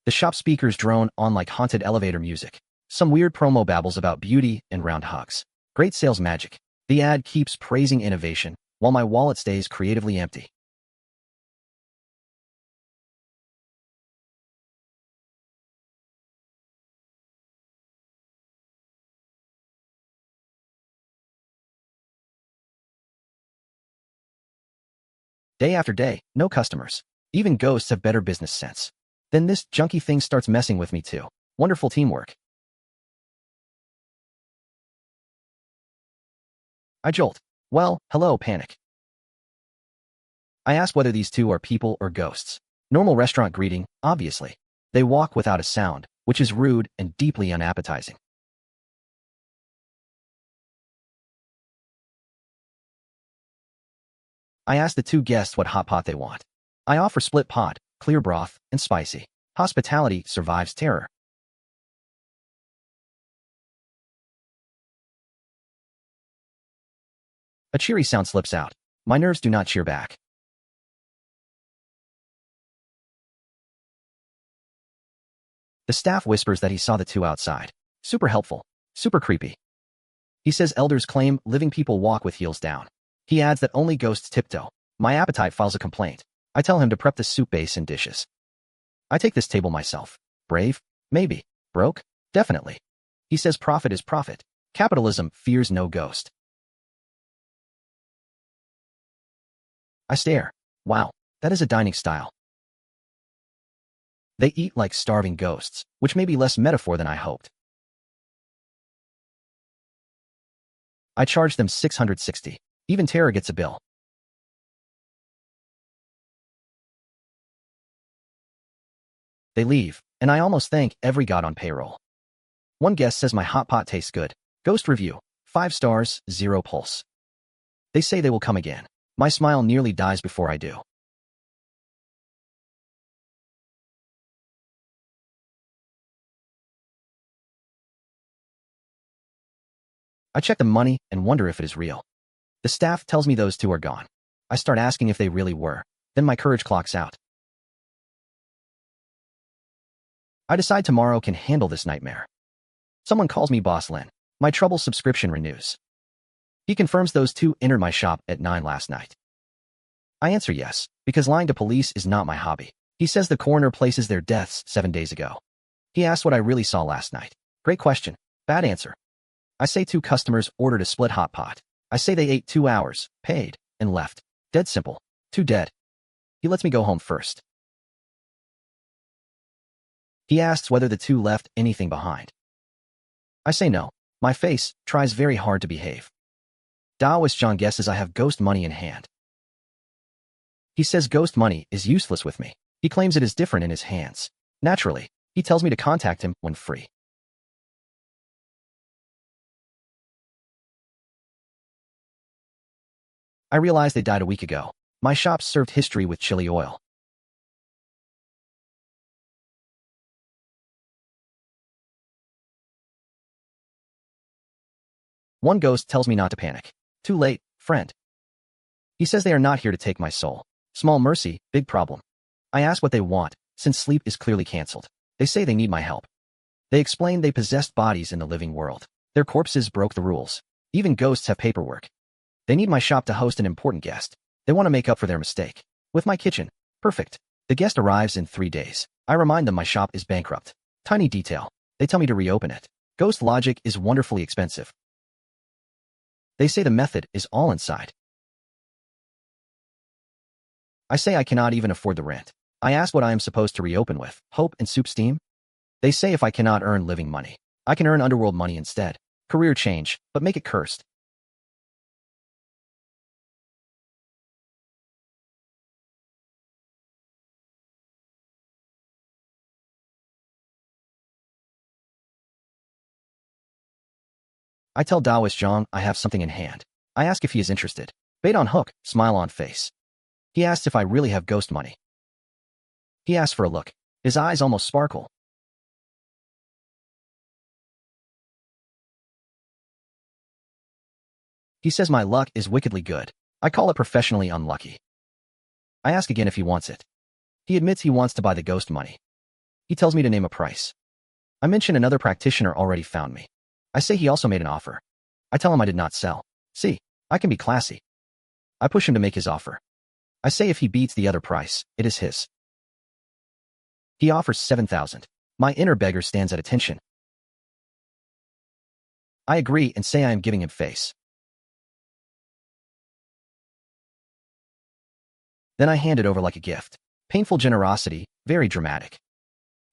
The shop speakers drone on like haunted elevator music. Some weird promo babbles about beauty and round hugs. Great sales magic. The ad keeps praising innovation, while my wallet stays creatively empty. Day after day, no customers. Even ghosts have better business sense. Then this junky thing starts messing with me too. Wonderful teamwork. I jolt. Well, hello, panic. I ask whether these two are people or ghosts. Normal restaurant greeting, obviously. They walk without a sound, which is rude and deeply unappetizing. I ask the two guests what hot pot they want. I offer split pot, clear broth, and spicy. Hospitality survives terror. A cheery sound slips out. My nerves do not cheer back. The staff whispers that he saw the two outside. Super helpful. Super creepy. He says elders claim living people walk with heels down. He adds that only ghosts tiptoe. My appetite files a complaint. I tell him to prep the soup base and dishes. I take this table myself. Brave? Maybe. Broke? Definitely. He says profit is profit. Capitalism fears no ghost. I stare. Wow, that is a dining style. They eat like starving ghosts, which may be less metaphor than I hoped. I charge them $660. Even terror gets a bill. They leave, and I almost thank every god on payroll. One guest says my hot pot tastes good. Ghost review, 5 stars, 0 pulse. They say they will come again. My smile nearly dies before I do. I check the money and wonder if it is real. The staff tells me those two are gone. I start asking if they really were. Then my courage clocks out. I decide tomorrow can handle this nightmare. Someone calls me Boss Lin. My Trouble subscription renews. He confirms those two entered my shop at 9 last night. I answer yes, because lying to police is not my hobby. He says the coroner places their deaths 7 days ago. He asks what I really saw last night. Great question. Bad answer. I say 2 customers ordered a split hot pot. I say they ate 2 hours, paid, and left. Dead simple. 2 dead. He lets me go home first. He asks whether the 2 left anything behind. I say no. My face tries very hard to behave. Taoist John guesses I have ghost money in hand. He says ghost money is useless with me. He claims it is different in his hands. Naturally, he tells me to contact him when free. I realize they died a week ago. My shop served history with chili oil. One ghost tells me not to panic. Too late, friend. He says they are not here to take my soul. Small mercy, big problem. I ask what they want, since sleep is clearly cancelled. They say they need my help. They explain they possessed bodies in the living world. Their corpses broke the rules. Even ghosts have paperwork. They need my shop to host an important guest. They want to make up for their mistake. With my kitchen. Perfect. The guest arrives in 3 days. I remind them my shop is bankrupt. Tiny detail. They tell me to reopen it. Ghost logic is wonderfully expensive. They say the method is all inside. I say I cannot even afford the rent. I ask what I am supposed to reopen with. Hope and soup steam? They say if I cannot earn living money, I can earn underworld money instead. Career change, but make it cursed. I tell Taoist Zhang I have something in hand. I ask if he is interested. Bait on hook, smile on face. He asks if I really have ghost money. He asks for a look. His eyes almost sparkle. He says my luck is wickedly good. I call it professionally unlucky. I ask again if he wants it. He admits he wants to buy the ghost money. He tells me to name a price. I mention another practitioner already found me. I say he also made an offer. I tell him I did not sell. See, I can be classy. I push him to make his offer. I say if he beats the other price, it is his. He offers 7,000. My inner beggar stands at attention. I agree and say I am giving him face. Then I hand it over like a gift. Painful generosity, very dramatic.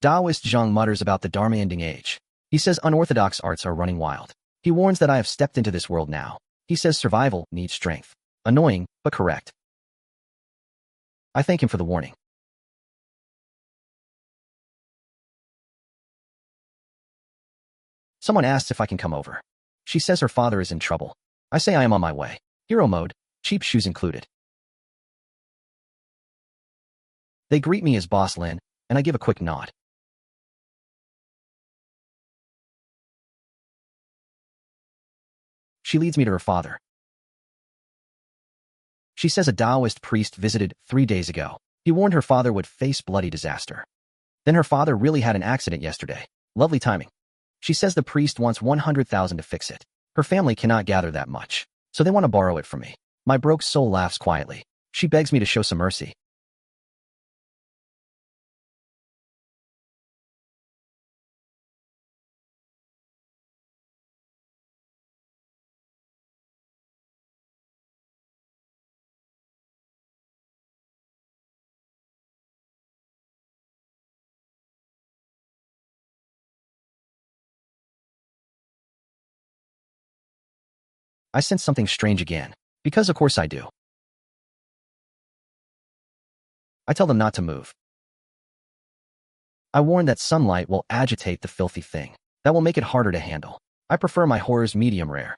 Taoist Zhang mutters about the Dharma-ending age. He says unorthodox arts are running wild. He warns that I have stepped into this world now. He says survival needs strength. Annoying, but correct. I thank him for the warning. Someone asks if I can come over. She says her father is in trouble. I say I am on my way. Hero mode, cheap shoes included. They greet me as Boss Lin, and I give a quick nod. She leads me to her father. She says a Taoist priest visited 3 days ago. He warned her father would face bloody disaster. Then her father really had an accident yesterday. Lovely timing. She says the priest wants 100,000 to fix it. Her family cannot gather that much, so they want to borrow it from me. My broke soul laughs quietly. She begs me to show some mercy. I sense something strange again, because of course I do. I tell them not to move. I warn that sunlight will agitate the filthy thing. That will make it harder to handle. I prefer my horrors medium rare.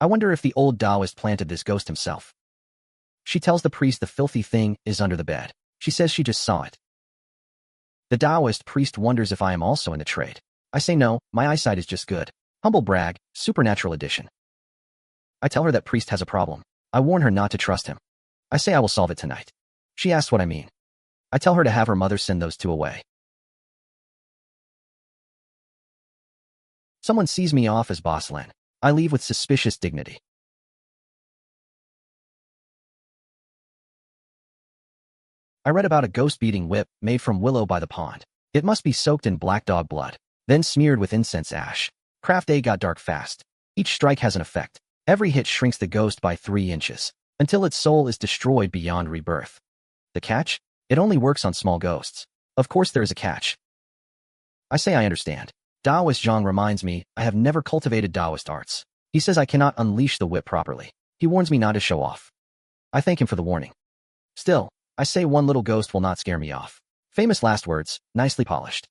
I wonder if the old Taoist planted this ghost himself. She tells the priest the filthy thing is under the bed. She says she just saw it. The Taoist priest wonders if I am also in the trade. I say no, my eyesight is just good. Humble brag, supernatural edition. I tell her that priest has a problem. I warn her not to trust him. I say I will solve it tonight. She asks what I mean. I tell her to have her mother send those two away. Someone sees me off as Boss Len. I leave with suspicious dignity. I read about a ghost-beating whip made from willow by the pond. It must be soaked in black dog blood, then smeared with incense ash. Craft A got dark fast. Each strike has an effect. Every hit shrinks the ghost by 3 inches, until its soul is destroyed beyond rebirth. The catch? It only works on small ghosts. Of course there is a catch. I say I understand. Taoist Zhang reminds me I have never cultivated Taoist arts. He says I cannot unleash the whip properly. He warns me not to show off. I thank him for the warning. Still, I say one little ghost will not scare me off. Famous last words, nicely polished.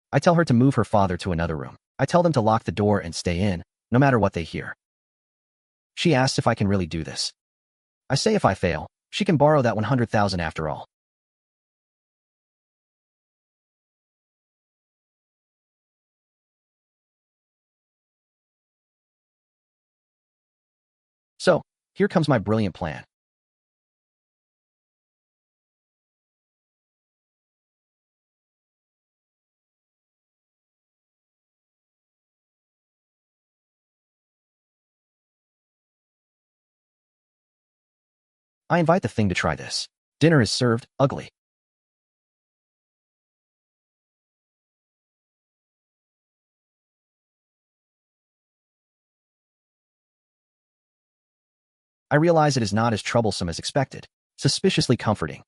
I tell her to move her father to another room. I tell them to lock the door and stay in, no matter what they hear. She asks if I can really do this. I say if I fail, she can borrow that 100,000 after all. So, here comes my brilliant plan. I invite the thing to try this. Dinner is served, ugly. I realize it is not as troublesome as expected. Suspiciously comforting.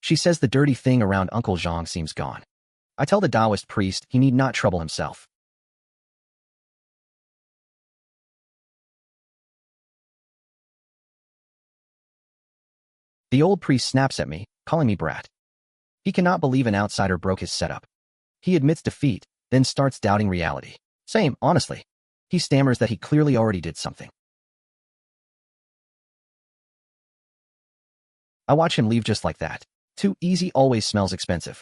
She says the dirty thing around Uncle Zhang seems gone. I tell the Taoist priest he need not trouble himself. The old priest snaps at me, calling me brat. He cannot believe an outsider broke his setup. He admits defeat, then starts doubting reality. Same, honestly. He stammers that he clearly already did something. I watch him leave just like that. Too easy always smells expensive.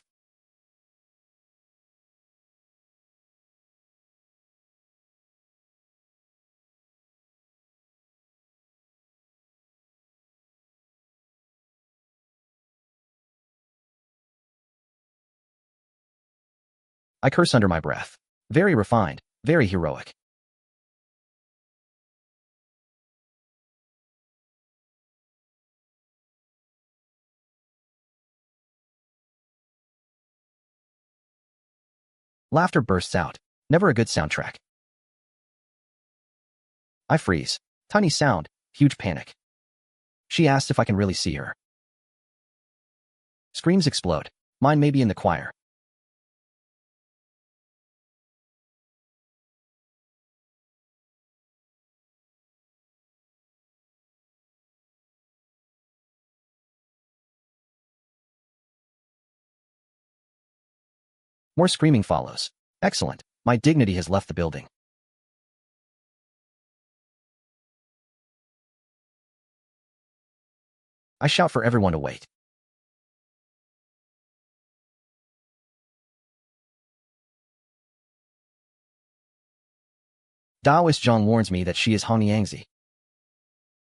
I curse under my breath. Very refined, very heroic. Laughter bursts out. Never a good soundtrack. I freeze. Tiny sound, huge panic. She asks if I can really see her. Screams explode. Mine may be in the choir. More screaming follows. Excellent. My dignity has left the building. I shout for everyone to wait. Daoist Zhang warns me that she is Hongniangzi.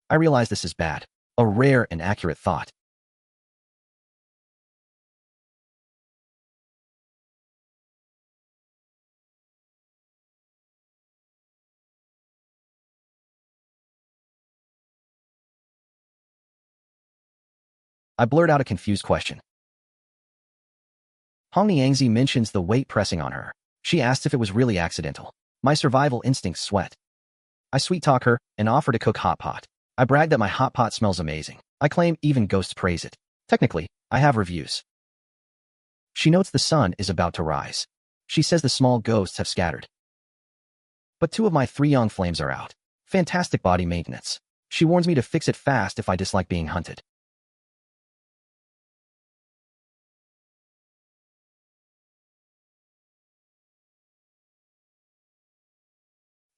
I realize this is bad. A rare and accurate thought. I blurt out a confused question. Hongniangzi mentions the weight pressing on her. She asks if it was really accidental. My survival instincts sweat. I sweet-talk her and offer to cook Hotpot. I brag that my Hotpot smells amazing. I claim even ghosts praise it. Technically, I have reviews. She notes the sun is about to rise. She says the small ghosts have scattered. But 2 of my 3 young flames are out. Fantastic body maintenance. She warns me to fix it fast if I dislike being hunted.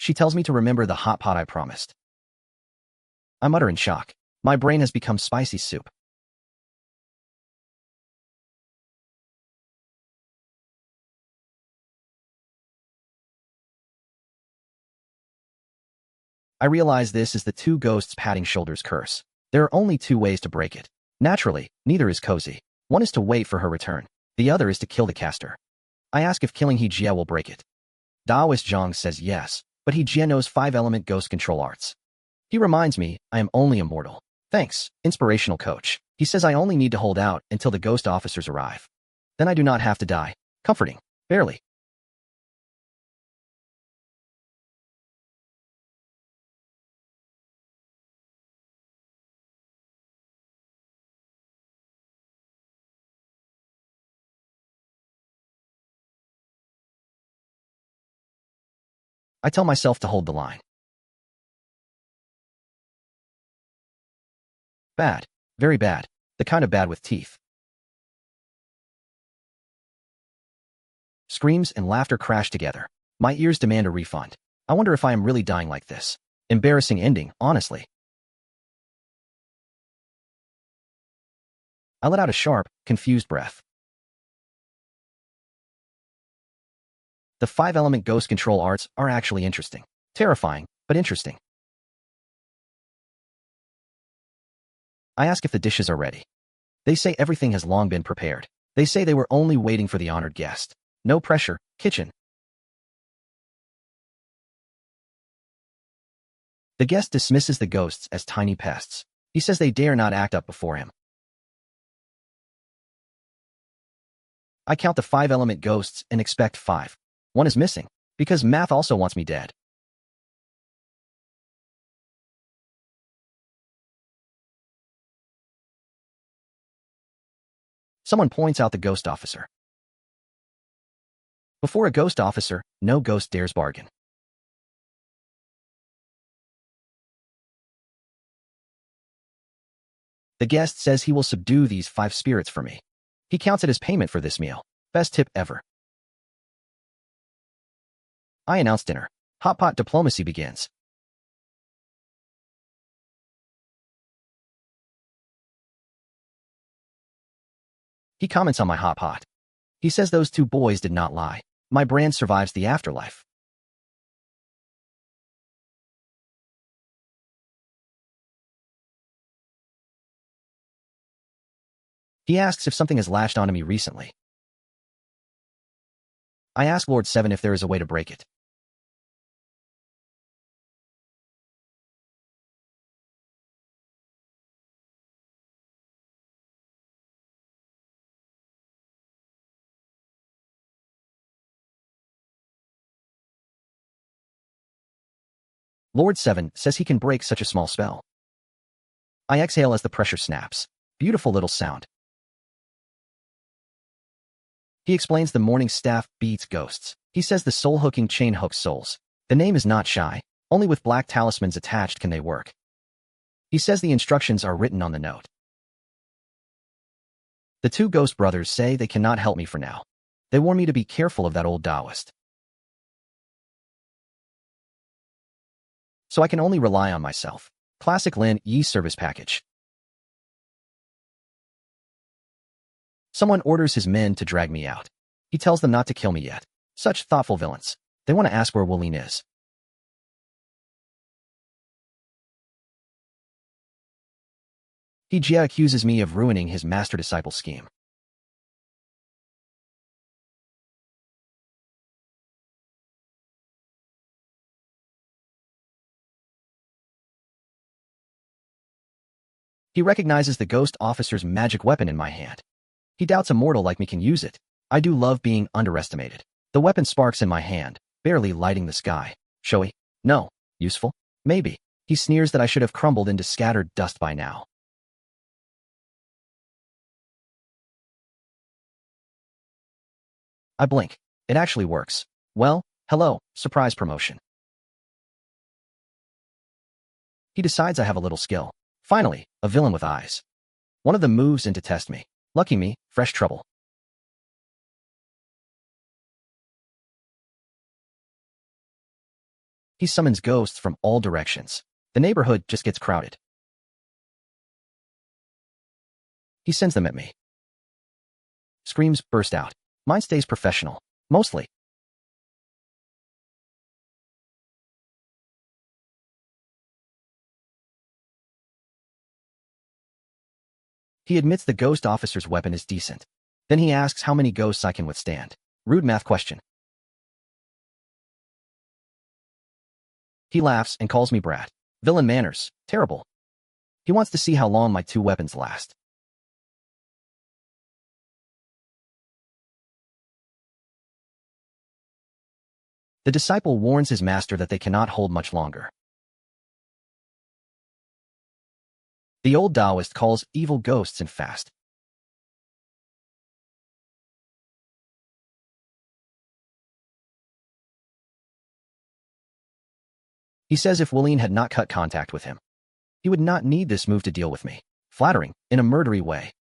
She tells me to remember the hot pot I promised. I mutter in shock. My brain has become spicy soup. I realize this is the 2 ghosts patting shoulders curse. There are only 2 ways to break it. Naturally, neither is cozy. One is to wait for her return. The other is to kill the caster. I ask if killing Hejia will break it. Daoist Zhang says yes, but Hejia knows 5-element ghost control arts. He reminds me I am only a mortal. Thanks, inspirational coach. He says I only need to hold out until the ghost officers arrive. Then I do not have to die. Comforting. Barely. I tell myself to hold the line. Bad. Very bad. The kind of bad with teeth. Screams and laughter crash together. My ears demand a refund. I wonder if I am really dying like this. Embarrassing ending, honestly. I let out a sharp, confused breath. The 5-element ghost control arts are actually interesting. Terrifying, but interesting. I ask if the dishes are ready. They say everything has long been prepared. They say they were only waiting for the honored guest. No pressure, kitchen. The guest dismisses the ghosts as tiny pests. He says they dare not act up before him. I count the 5-element ghosts and expect 5. 1 is missing, because math also wants me dead. Someone points out the ghost officer. Before a ghost officer, no ghost dares bargain. The guest says he will subdue these 5 spirits for me. He counts it as payment for this meal. Best tip ever. I announce dinner. Hotpot diplomacy begins. He comments on my Hotpot. He says those 2 boys did not lie. My brand survives the afterlife. He asks if something has lashed onto me recently. I ask Lord 7 if there is a way to break it. Lord 7 says he can break such a small spell. I exhale as the pressure snaps. Beautiful little sound. He explains the morning staff beats ghosts. He says the soul-hooking chain hooks souls. The name is not shy. Only with black talismans attached can they work. He says the instructions are written on the note. The two ghost brothers say they cannot help me for now. They warn me to be careful of that old Taoist. So I can only rely on myself. Classic Lin Yi service package. Someone orders his men to drag me out. He tells them not to kill me yet. Such thoughtful villains. They want to ask where Wulin is. He Jia accuses me of ruining his master-disciple scheme. He recognizes the ghost officer's magic weapon in my hand. He doubts a mortal like me can use it. I do love being underestimated. The weapon sparks in my hand, barely lighting the sky. Showy? No. Useful? Maybe. He sneers that I should have crumbled into scattered dust by now. I blink. It actually works. Well, hello, surprise promotion. He decides I have a little skill. Finally, a villain with eyes. One of them moves in to test me. Lucky me, fresh trouble. He summons ghosts from all directions. The neighborhood just gets crowded. He sends them at me. Screams burst out. Mine stays professional. Mostly. He admits the ghost officer's weapon is decent. Then he asks how many ghosts I can withstand. Rude math question. He laughs and calls me brat. Villain manners. Terrible. He wants to see how long my two weapons last. The disciple warns his master that they cannot hold much longer. The old Taoist calls evil ghosts and fast. He says if Wulin had not cut contact with him, he would not need this move to deal with me. Flattering, in a murdery way.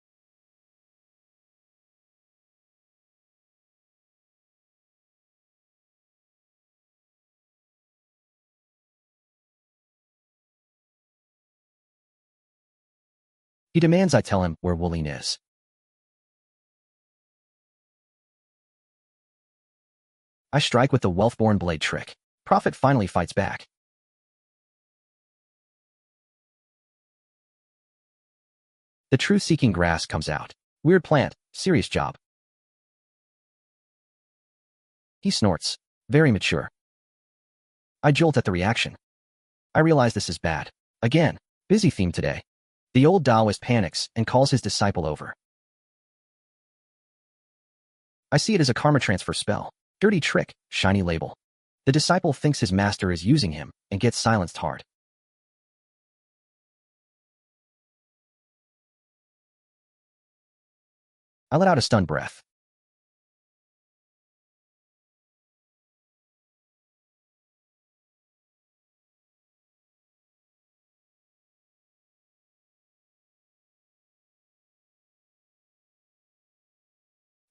He demands I tell him where Wulin is. I strike with the Wealthborn blade trick. Prophet finally fights back. The truth-seeking grass comes out. Weird plant, serious job. He snorts. Very mature. I jolt at the reaction. I realize this is bad. Again, busy theme today. The old Taoist panics and calls his disciple over. I see it as a karma transfer spell. Dirty trick, shiny label. The disciple thinks his master is using him and gets silenced hard. I let out a stunned breath.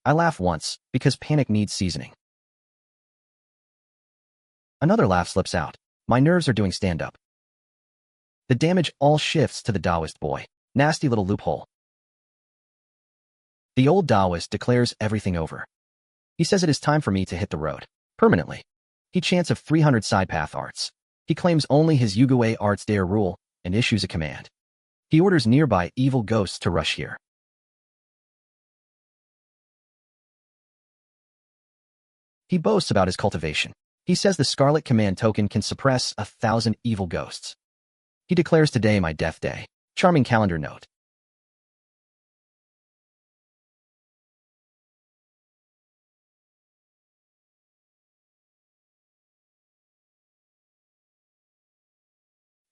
I laugh once, because panic needs seasoning. Another laugh slips out. My nerves are doing stand-up. The damage all shifts to the Taoist boy. Nasty little loophole. The old Taoist declares everything over. He says it is time for me to hit the road. Permanently. He chants of 300 side path arts. He claims only his Yuguwei arts dare rule, and issues a command. He orders nearby evil ghosts to rush here. He boasts about his cultivation. He says the Scarlet Command token can suppress 1,000 evil ghosts. He declares today my death day. Charming calendar note.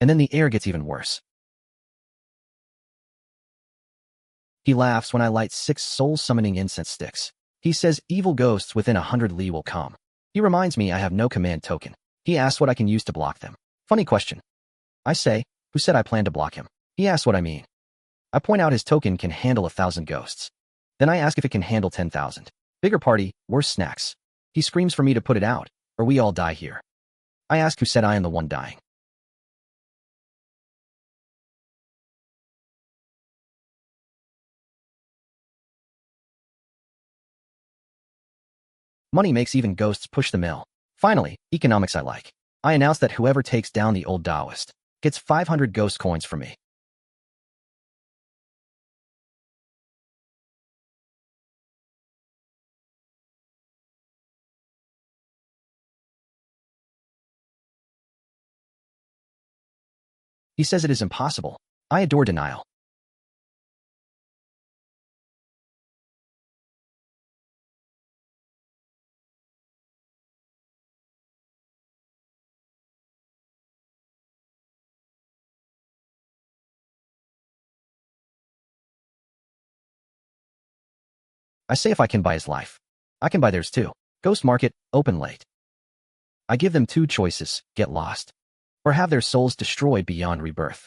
And then the air gets even worse. He laughs when I light 6 soul-summoning incense sticks. He says evil ghosts within 100 li will come. He reminds me I have no command token. He asks what I can use to block them. Funny question. I say, who said I plan to block him? He asks what I mean. I point out his token can handle 1,000 ghosts. Then I ask if it can handle 10,000. Bigger party, worse snacks. He screams for me to put it out, or we all die here. I ask who said I am the one dying. Money makes even ghosts push the mill. Finally, economics I like. I announce that whoever takes down the old Taoist gets 500 ghost coins from me. He says it is impossible. I adore denial. I say if I can buy his life, I can buy theirs too. Ghost market, open late. I give them 2 choices, get lost, or have their souls destroyed beyond rebirth.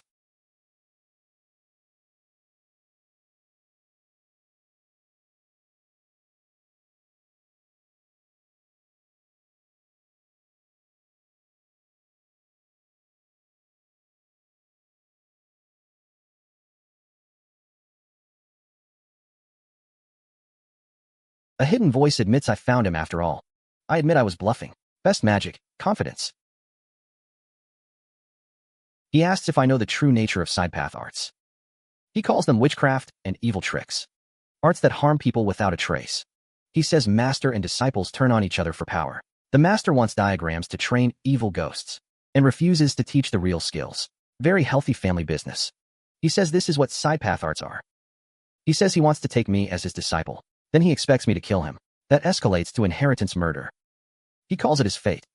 A hidden voice admits I found him after all. I admit I was bluffing. Best magic, confidence. He asks if I know the true nature of sidepath arts. He calls them witchcraft and evil tricks. Arts that harm people without a trace. He says master and disciples turn on each other for power. The master wants diagrams to train evil ghosts and refuses to teach the real skills. Very healthy family business. He says this is what sidepath arts are. He says he wants to take me as his disciple. Then he expects me to kill him. That escalates to inheritance murder. He calls it his fate.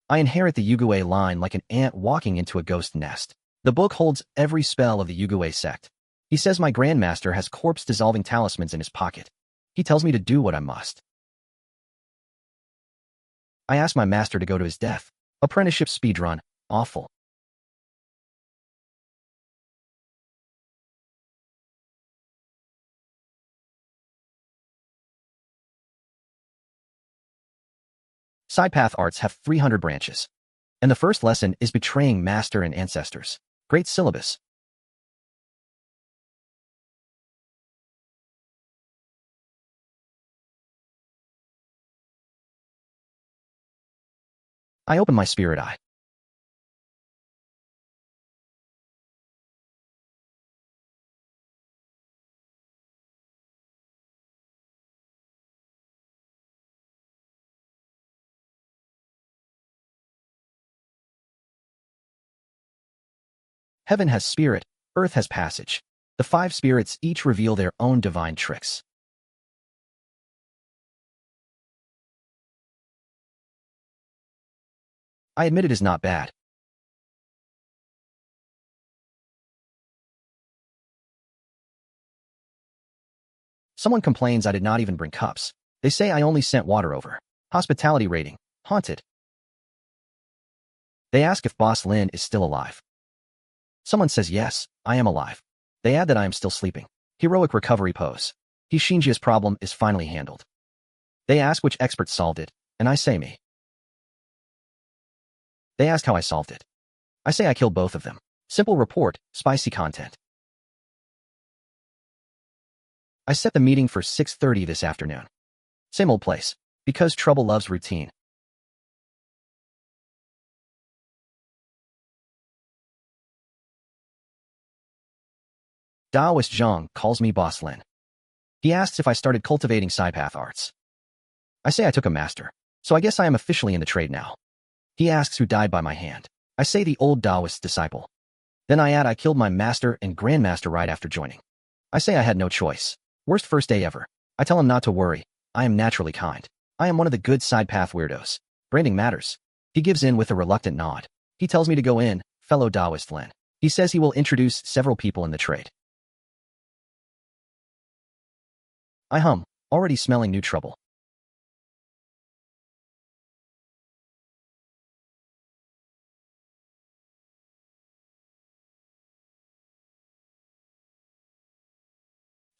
I inherit the Yugue line like an ant walking into a ghost nest. The book holds every spell of the Yugue sect. He says my grandmaster has corpse-dissolving talismans in his pocket. He tells me to do what I must. I ask my master to go to his death. Apprenticeship speedrun. Awful. Sidepath arts have 300 branches. And the first lesson is betraying master and ancestors. Great syllabus. I open my spirit eye. Heaven has spirit, earth has passage. The 5 spirits each reveal their own divine tricks. I admit it is not bad. Someone complains I did not even bring cups. They say I only sent water over. Hospitality rating, haunted. They ask if Boss Lin is still alive. Someone says yes, I am alive. They add that I am still sleeping. Heroic recovery pose. Hishinjia's problem is finally handled. They ask which expert solved it, and I say me. They ask how I solved it. I say I killed both of them. Simple report, spicy content. I set the meeting for 6:30 this afternoon. Same old place, because trouble loves routine. Daoist Zhang calls me Boss Lin. He asks if I started cultivating sidepath arts. I say I took a master. So I guess I am officially in the trade now. He asks who died by my hand. I say the old Taoist disciple. Then I add I killed my master and grandmaster right after joining. I say I had no choice. Worst first day ever. I tell him not to worry. I am naturally kind. I am one of the good side path weirdos. Branding matters. He gives in with a reluctant nod. He tells me to go in, fellow Taoist Lin. He says he will introduce several people in the trade. I hum, already smelling new trouble.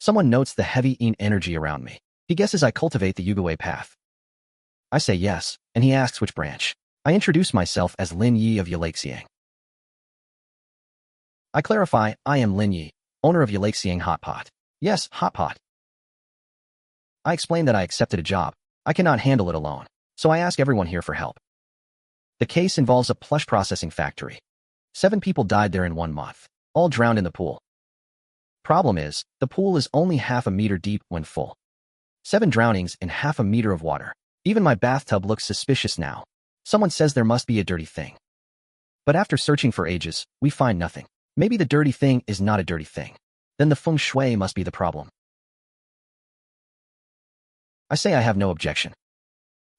Someone notes the heavy energy around me. He guesses I cultivate the Yuguwei path. I say yes, and he asks which branch. I introduce myself as Lin Yi of Yalaxiang. I clarify, I am Lin Yi, owner of Yalaxiang Hotpot. Yes, Hotpot. I explain that I accepted a job. I cannot handle it alone, so I ask everyone here for help. The case involves a plush processing factory. 7 people died there in 1 month, all drowned in the pool. Problem is, the pool is only half a meter deep when full. 7 drownings in half a meter of water. Even my bathtub looks suspicious now. Someone says there must be a dirty thing. But after searching for ages, we find nothing. Maybe the dirty thing is not a dirty thing. Then the feng shui must be the problem. I say I have no objection.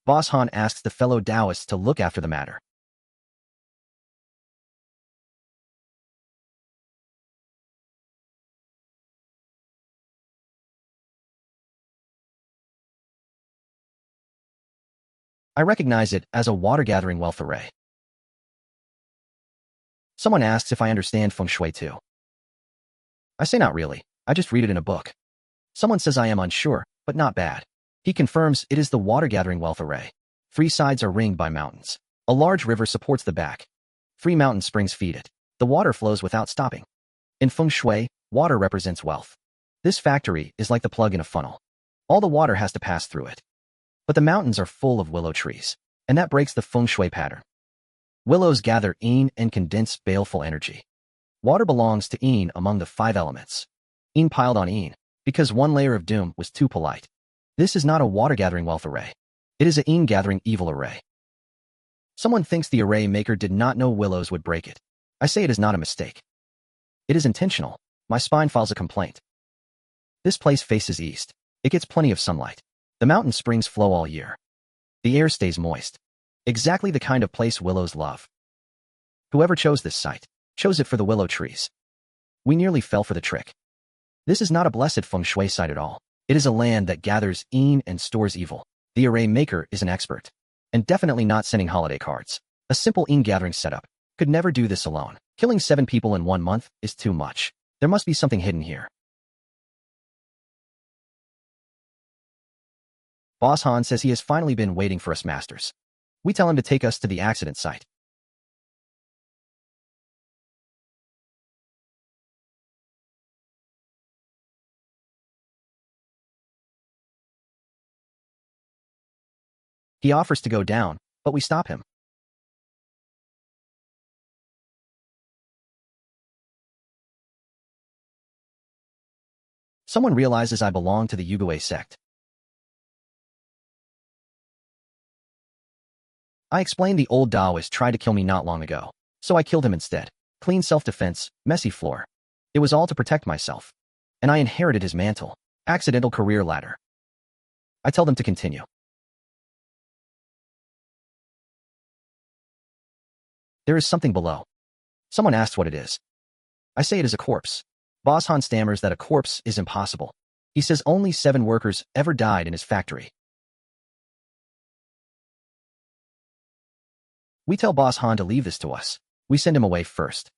Boss Han asks the fellow Taoists to look after the matter. I recognize it as a water-gathering wealth array. Someone asks if I understand feng shui too. I say not really, I just read it in a book. Someone says I am unsure, but not bad. He confirms it is the water-gathering wealth array. 3 sides are ringed by mountains. A large river supports the back. 3 mountain springs feed it. The water flows without stopping. In feng shui, water represents wealth. This factory is like the plug in a funnel. All the water has to pass through it. But the mountains are full of willow trees, and that breaks the feng shui pattern. Willows gather yin and condense baleful energy. Water belongs to yin among the 5 elements. Yin piled on yin, because 1 layer of doom was too polite. This is not a water-gathering wealth array. It is a yin-gathering evil array. Someone thinks the array maker did not know willows would break it. I say it is not a mistake. It is intentional. My spine files a complaint. This place faces east. It gets plenty of sunlight. The mountain springs flow all year. The air stays moist. Exactly the kind of place willows love. Whoever chose this site chose it for the willow trees. We nearly fell for the trick. This is not a blessed feng shui site at all. It is a land that gathers yin and stores evil. The array maker is an expert. And definitely not sending holiday cards. A simple yin gathering setup could never do this alone. Killing 7 people in 1 month is too much. There must be something hidden here. Boss Han says he has finally been waiting for us masters. We tell him to take us to the accident site. He offers to go down, but we stop him. Someone realizes I belong to the Yuguwei sect. I explained the old Taoist tried to kill me not long ago, so I killed him instead. Clean self-defense, messy floor. It was all to protect myself. And I inherited his mantle. Accidental career ladder. I tell them to continue. There is something below. Someone asks what it is. I say it is a corpse. Boss Han stammers that a corpse is impossible. He says only 7 workers ever died in his factory. We tell Boss Han to leave this to us. We send him away first.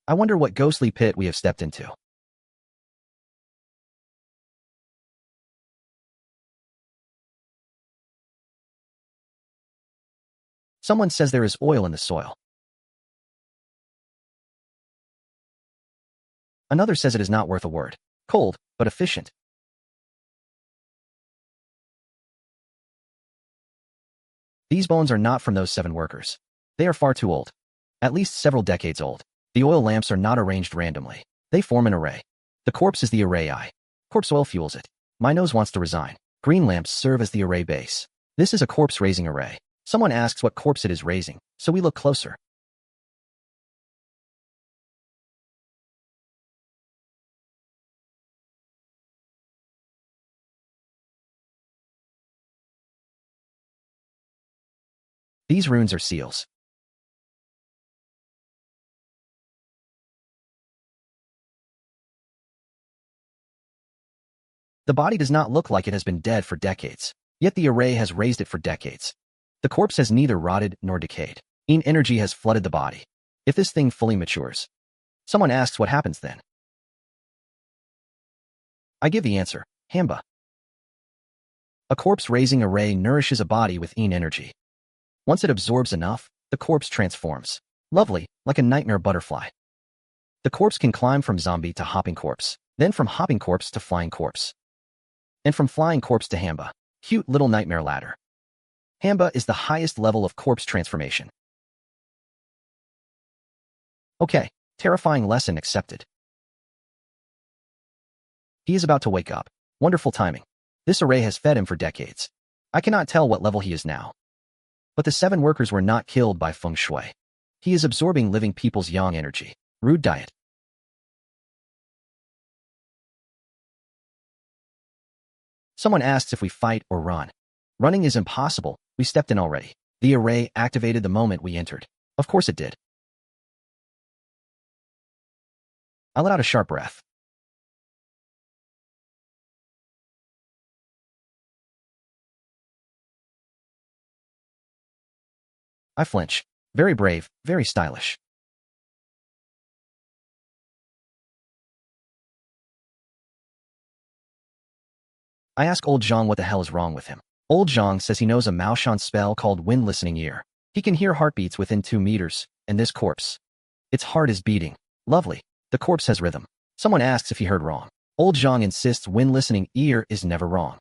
I wonder what ghostly pit we have stepped into. Someone says there is oil in the soil. Another says it is not worth a word. Cold, but efficient. These bones are not from those 7 workers. They are far too old. At least several decades old. The oil lamps are not arranged randomly. They form an array. The corpse is the array eye. Corpse oil fuels it. My nose wants to resign. Green lamps serve as the array base. This is a corpse raising array. Someone asks what corpse it is raising, so we look closer. These runes are seals. The body does not look like it has been dead for decades, yet the array has raised it for decades. The corpse has neither rotted nor decayed. Energy has flooded the body. If this thing fully matures, someone asks what happens then. I give the answer, Hamba. A corpse-raising array nourishes a body with energy. Once it absorbs enough, the corpse transforms. Lovely, like a nightmare butterfly. The corpse can climb from zombie to hopping corpse, then from hopping corpse to flying corpse, and from flying corpse to Hamba. Cute little nightmare ladder. Hamba is the highest level of corpse transformation. Okay, terrifying lesson accepted. He is about to wake up. Wonderful timing. This array has fed him for decades. I cannot tell what level he is now. But the 7 workers were not killed by feng shui. He is absorbing living people's yang energy. Rude diet. Someone asks if we fight or run. Running is impossible. We stepped in already. The array activated the moment we entered. Of course it did. I let out a sharp breath. I flinch. Very brave, very stylish. I ask old Zhang what the hell is wrong with him. Old Zhang says he knows a Maoshan spell called Wind Listening Ear. He can hear heartbeats within 2 meters, and this corpse. Its heart is beating. Lovely. The corpse has rhythm. Someone asks if he heard wrong. Old Zhang insists Wind Listening Ear is never wrong.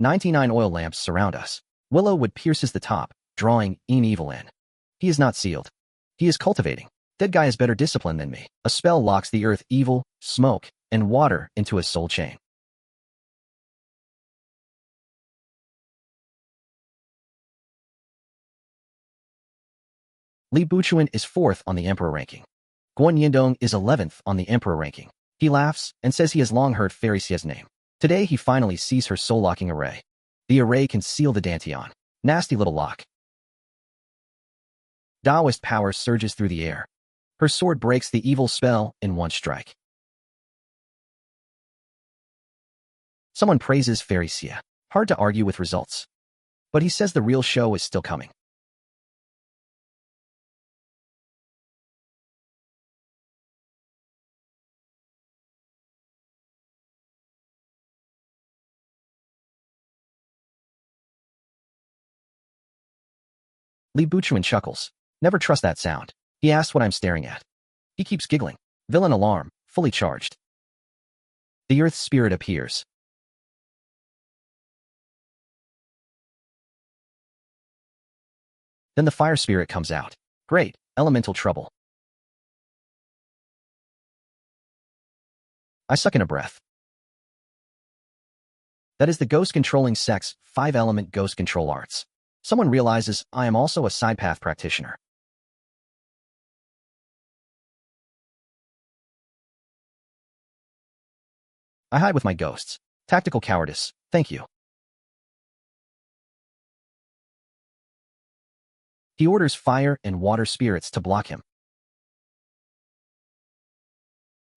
99 oil lamps surround us. Willow wood pierces the top, drawing evil in. He is not sealed. He is cultivating. Dead guy has better discipline than me. A spell locks the earth, evil, smoke, and water into a soul chain. Li Buchuan is 4th on the Emperor ranking. Guan Yindong is 11th on the Emperor ranking. He laughs and says he has long heard Fairy Xia's name. Today he finally sees her soul-locking array. The array can seal the Dantian. Nasty little lock. Taoist power surges through the air. Her sword breaks the evil spell in one strike. Someone praises Fairy Xia. Hard to argue with results. But he says the real show is still coming. Li Buchuan chuckles. Never trust that sound. He asks what I'm staring at. He keeps giggling. Villain alarm, fully charged. The earth spirit appears. Then the fire spirit comes out. Great, elemental trouble. I suck in a breath. That is the ghost-controlling sects, 5-element ghost control arts. Someone realizes I am also a side path practitioner. I hide with my ghosts. Tactical cowardice, thank you. He orders fire and water spirits to block him.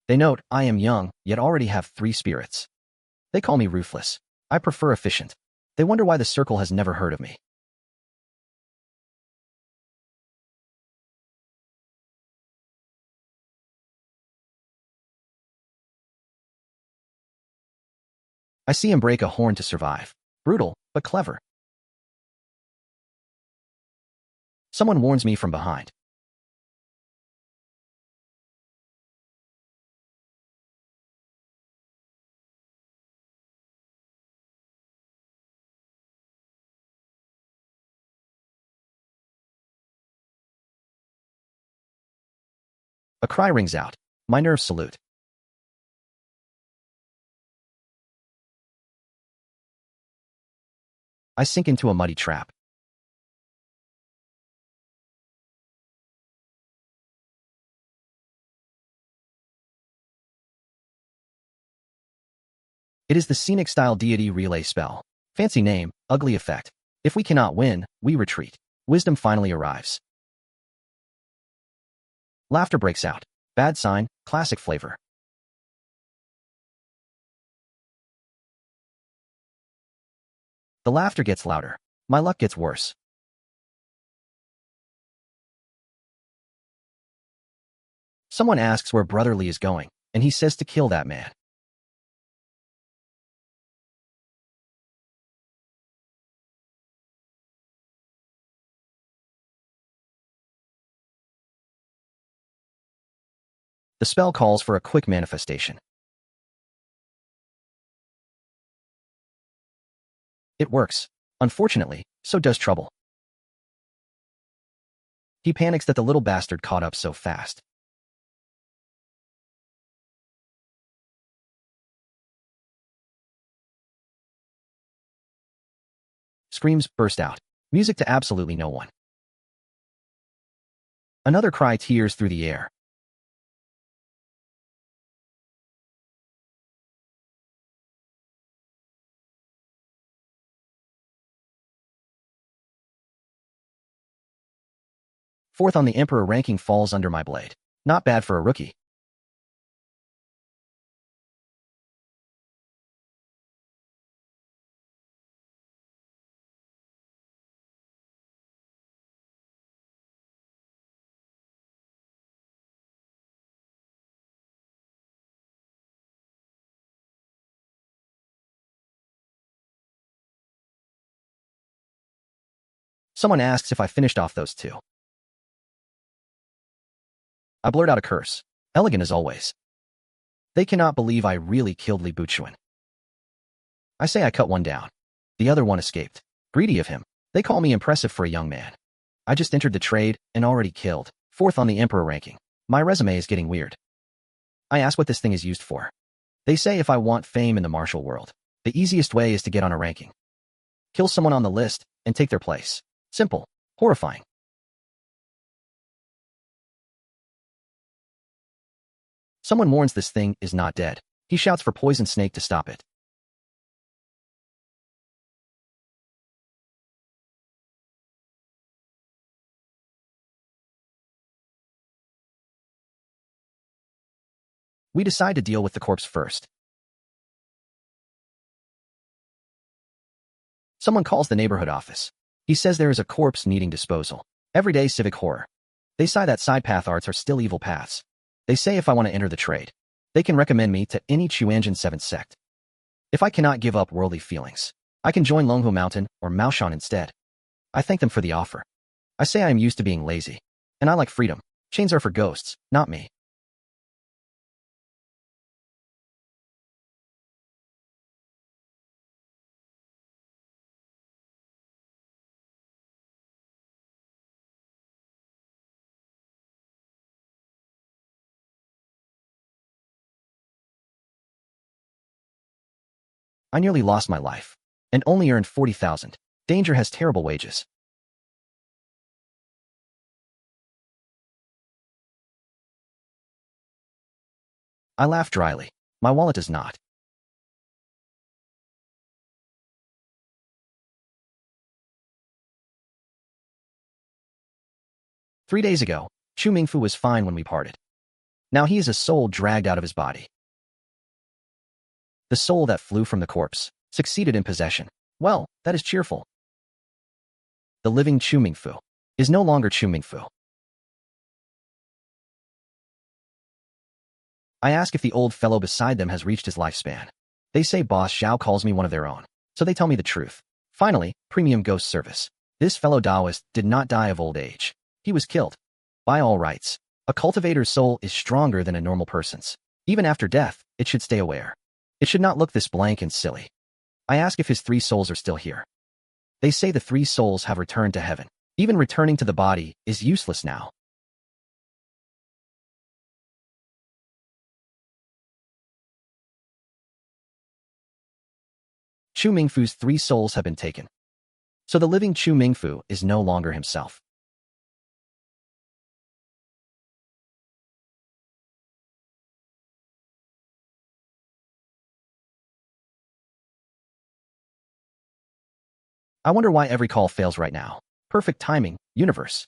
They note I am young, yet already have 3 spirits. They call me ruthless. I prefer efficient. They wonder why the circle has never heard of me. I see him break a horn to survive. Brutal, but clever. Someone warns me from behind. A cry rings out. My nerves salute. I sink into a muddy trap. It is the scenic-style deity relay spell. Fancy name, ugly effect. If we cannot win, we retreat. Wisdom finally arrives. Laughter breaks out. Bad sign, classic flavor. The laughter gets louder. My luck gets worse. Someone asks where Brother Lee is going, and he says to kill that man. The spell calls for a quick manifestation. It works. Unfortunately, so does Trouble. He panics that the little bastard caught up so fast. Screams burst out. Music to absolutely no one. Another cry tears through the air. Fourth on the Emperor ranking falls under my blade. Not bad for a rookie. Someone asks if I finished off those two. I blurt out a curse. Elegant as always. They cannot believe I really killed Li Buchuan. I say I cut one down. The other one escaped. Greedy of him. They call me impressive for a young man. I just entered the trade and already killed. Fourth on the Emperor ranking. My resume is getting weird. I ask what this thing is used for. They say if I want fame in the martial world, the easiest way is to get on a ranking. Kill someone on the list and take their place. Simple. Horrifying. Someone warns this thing is not dead. He shouts for Poison Snake to stop it. We decide to deal with the corpse first. Someone calls the neighborhood office. He says there is a corpse needing disposal. Everyday civic horror. They say that side path arts are still evil paths. They say if I want to enter the trade, they can recommend me to any Chuanjin 7th sect. If I cannot give up worldly feelings, I can join Longhu Mountain or Maoshan instead. I thank them for the offer. I say I am used to being lazy, and I like freedom. Chains are for ghosts, not me. I nearly lost my life, and only earned 40,000. Danger has terrible wages. I laugh dryly. My wallet does not. Three days ago, Chu Mingfu was fine when we parted. Now he is a soul dragged out of his body. The soul that flew from the corpse succeeded in possession. Well, that is cheerful. The living Chu Mingfu is no longer Chu Mingfu. I ask if the old fellow beside them has reached his lifespan. They say Boss Xiao calls me one of their own, so they tell me the truth. Finally, premium ghost service. This fellow Taoist did not die of old age. He was killed. By all rights, a cultivator's soul is stronger than a normal person's. Even after death, it should stay aware. It should not look this blank and silly. I ask if his 3 souls are still here. They say the 3 souls have returned to heaven. Even returning to the body is useless now. Chu Mingfu's 3 souls have been taken. So the living Chu Mingfu is no longer himself. I wonder why every call fails right now. Perfect timing, universe.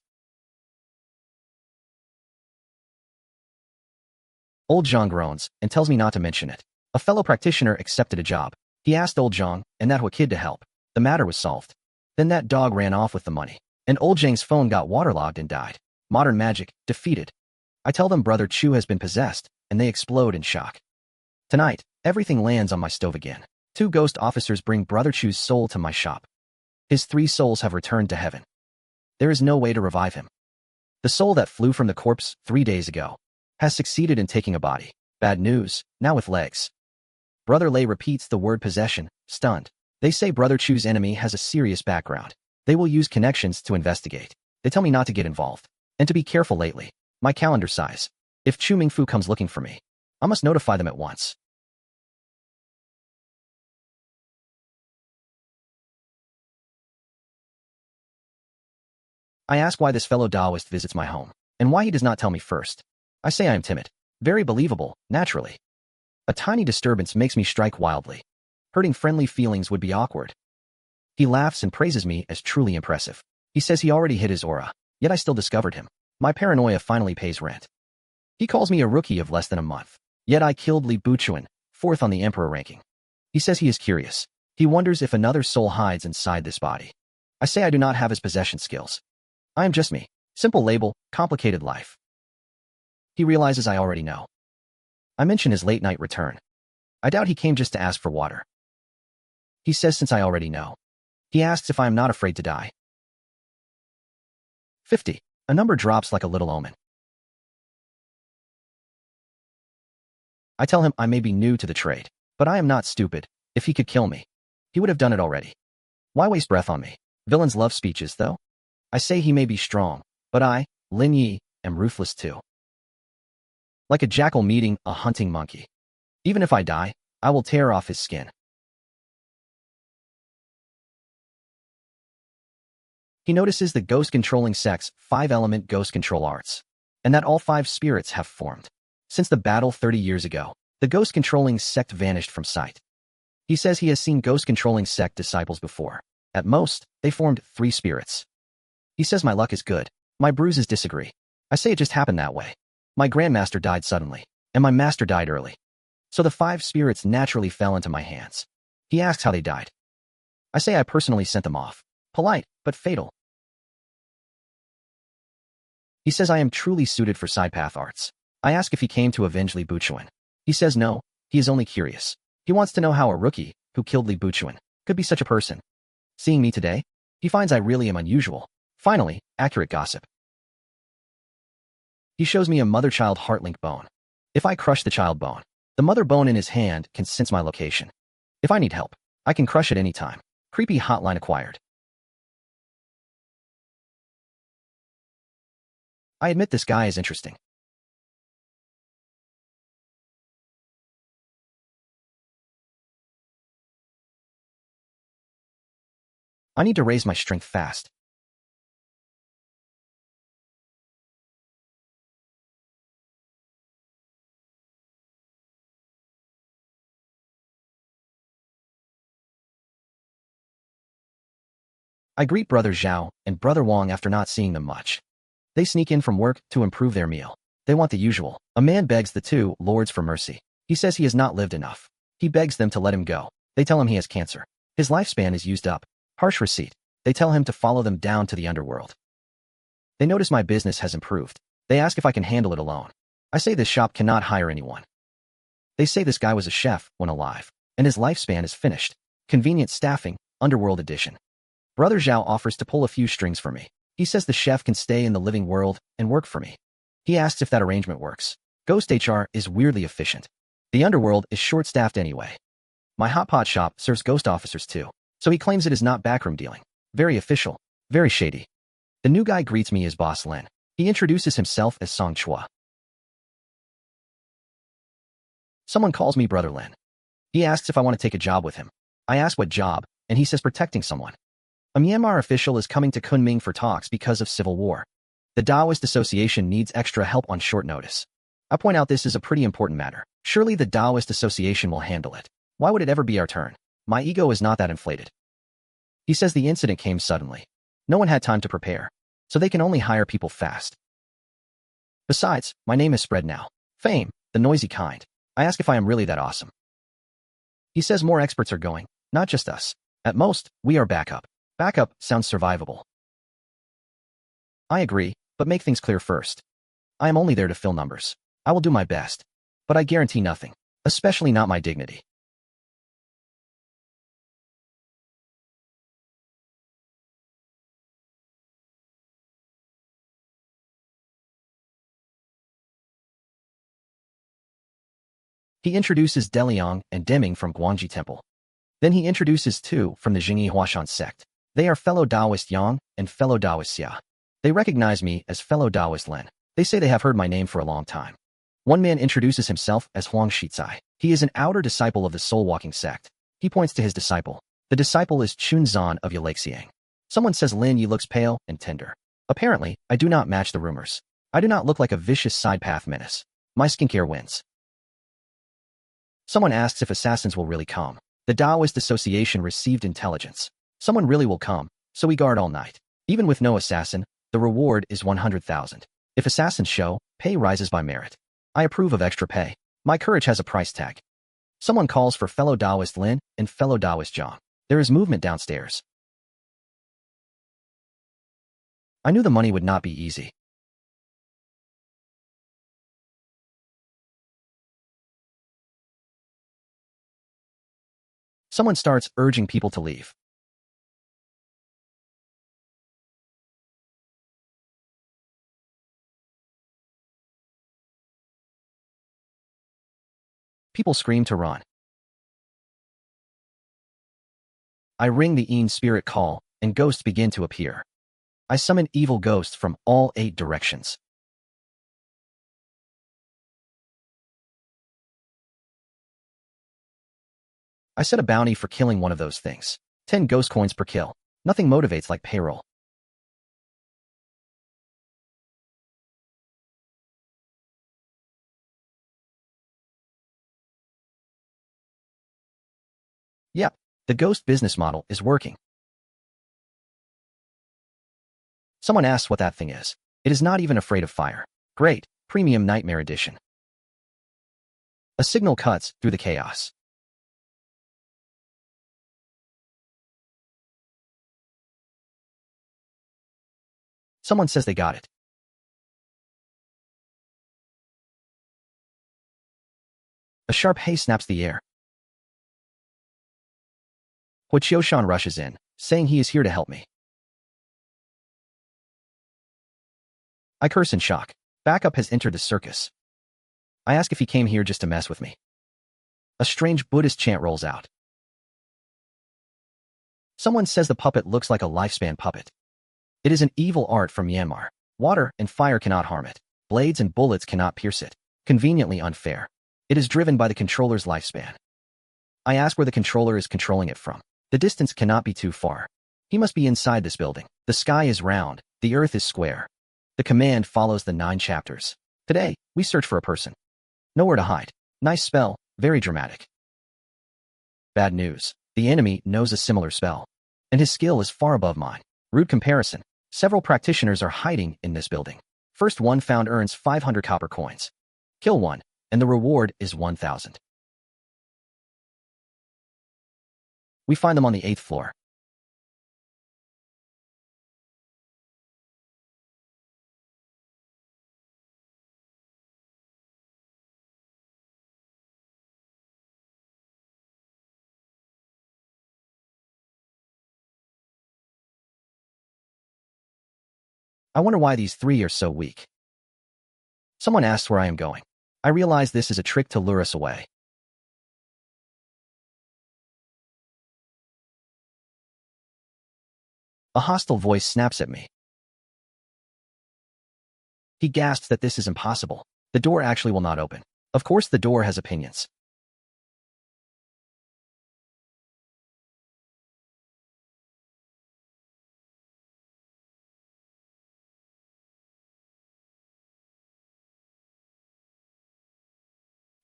Old Zhang groans and tells me not to mention it. A fellow practitioner accepted a job. He asked Old Zhang and that kid to help. The matter was solved. Then that dog ran off with the money. And Old Zhang's phone got waterlogged and died. Modern magic, defeated. I tell them Brother Chu has been possessed, and they explode in shock. Tonight, everything lands on my stove again. 2 ghost officers bring Brother Chu's soul to my shop. His 3 souls have returned to heaven. There is no way to revive him. The soul that flew from the corpse 3 days ago has succeeded in taking a body. Bad news, now with legs. Brother Lei repeats the word possession, stunned. They say Brother Chu's enemy has a serious background. They will use connections to investigate. They tell me not to get involved, and to be careful lately. My calendar size. If Chu Mingfu comes looking for me, I must notify them at once. I ask why this fellow Taoist visits my home, and why he does not tell me first. I say I am timid. Very believable, naturally. A tiny disturbance makes me strike wildly. Hurting friendly feelings would be awkward. He laughs and praises me as truly impressive. He says he already hit his aura, yet I still discovered him. My paranoia finally pays rent. He calls me a rookie of less than a month, yet I killed Li Buchuan, 4th on the Emperor ranking. He says he is curious. He wonders if another soul hides inside this body. I say I do not have his possession skills. I am just me. Simple label, complicated life. He realizes I already know. I mention his late-night return. I doubt he came just to ask for water. He says since I already know. He asks if I am not afraid to die. 50. A number drops like a little omen. I tell him I may be new to the trade, but I am not stupid. If he could kill me, he would have done it already. Why waste breath on me? Villains love speeches, though. I say he may be strong, but I, Lin Yi, am ruthless too. Like a jackal meeting a hunting monkey. Even if I die, I will tear off his skin. He notices the ghost-controlling sects 5-element ghost control arts, and that all 5 spirits have formed. Since the battle 30 years ago, the ghost-controlling sect vanished from sight. He says he has seen ghost-controlling sect disciples before. At most, they formed 3 spirits. He says my luck is good. My bruises disagree. I say it just happened that way. My grandmaster died suddenly, and my master died early. So the 5 spirits naturally fell into my hands. He asks how they died. I say I personally sent them off. Polite, but fatal. He says I am truly suited for side path arts. I ask if he came to avenge Li Buchuan. He says no, he is only curious. He wants to know how a rookie, who killed Li Buchuan, could be such a person. Seeing me today, he finds I really am unusual. Finally, accurate gossip. He shows me a mother-child heart-link bone. If I crush the child bone, the mother bone in his hand can sense my location. If I need help, I can crush it any time. Creepy hotline acquired. I admit this guy is interesting. I need to raise my strength fast. I greet Brother Zhao and Brother Wang after not seeing them much. They sneak in from work to improve their meal. They want the usual. A man begs the 2 lords for mercy. He says he has not lived enough. He begs them to let him go. They tell him he has cancer. His lifespan is used up. Harsh receipt. They tell him to follow them down to the underworld. They notice my business has improved. They ask if I can handle it alone. I say this shop cannot hire anyone. They say this guy was a chef when alive, and his lifespan is finished. Convenient staffing, Underworld edition. Brother Zhao offers to pull a few strings for me. He says the chef can stay in the living world and work for me. He asks if that arrangement works. Ghost HR is weirdly efficient. The Underworld is short-staffed anyway. My Hotpot shop serves ghost officers too, so he claims it is not backroom dealing. Very official, very shady. The new guy greets me as Boss Lin. He introduces himself as Song Chua. Someone calls me Brother Lin. He asks if I want to take a job with him. I ask what job, and he says protecting someone. A Myanmar official is coming to Kunming for talks because of civil war. The Taoist Association needs extra help on short notice. I point out this is a pretty important matter. Surely the Taoist Association will handle it. Why would it ever be our turn? My ego is not that inflated. He says the incident came suddenly. No one had time to prepare, so they can only hire people fast. Besides, my name is spread now. Fame, the noisy kind. I ask if I am really that awesome. He says more experts are going, not just us. At most, we are backup. Backup sounds survivable. I agree, but make things clear first. I am only there to fill numbers. I will do my best, but I guarantee nothing, especially not my dignity. He introduces Deliang and Deming from Guangji Temple. Then he introduces two from the Jingyi Huashan sect. They are fellow Taoist Yang and fellow Taoist Xia. They recognize me as fellow Taoist Lin. They say they have heard my name for a long time. One man introduces himself as Huang Shizai. He is an outer disciple of the soul-walking sect. He points to his disciple. The disciple is Chun Zan of Yalexiang. Someone says Lin Yi looks pale and tender. Apparently, I do not match the rumors. I do not look like a vicious side-path menace. My skincare wins. Someone asks if assassins will really come. The Taoist Association received intelligence. Someone really will come, so we guard all night. Even with no assassin, the reward is 100,000. If assassins show, pay rises by merit. I approve of extra pay. My courage has a price tag. Someone calls for fellow Taoist Lin and fellow Taoist Zhang. There is movement downstairs. I knew the money would not be easy. Someone starts urging people to leave. People scream to run. I ring the Een spirit call, and ghosts begin to appear. I summon evil ghosts from all 8 directions. I set a bounty for killing one of those things. 10 ghost coins per kill. Nothing motivates like payroll. Yep, the ghost business model is working. Someone asks what that thing is. It is not even afraid of fire. Great, premium nightmare edition. A signal cuts through the chaos. Someone says they got it. A sharp hay snaps the air. Huaqiushan rushes in, saying he is here to help me. I curse in shock. Backup has entered the circus. I ask if he came here just to mess with me. A strange Buddhist chant rolls out. Someone says the puppet looks like a lifespan puppet. It is an evil art from Myanmar. Water and fire cannot harm it. Blades and bullets cannot pierce it. Conveniently unfair. It is driven by the controller's lifespan. I ask where the controller is controlling it from. The distance cannot be too far. He must be inside this building. The sky is round. The earth is square. The command follows the 9 chapters. Today, we search for a person. Nowhere to hide. Nice spell. Very dramatic. Bad news. The enemy knows a similar spell. And his skill is far above mine. Rude comparison. Several practitioners are hiding in this building. First one found earns 500 copper coins. Kill one, and the reward is 1,000. We find them on the 8th floor. I wonder why these 3 are so weak. Someone asks where I am going. I realize this is a trick to lure us away. A hostile voice snaps at me. He gasps that this is impossible. The door actually will not open. Of course the door has opinions.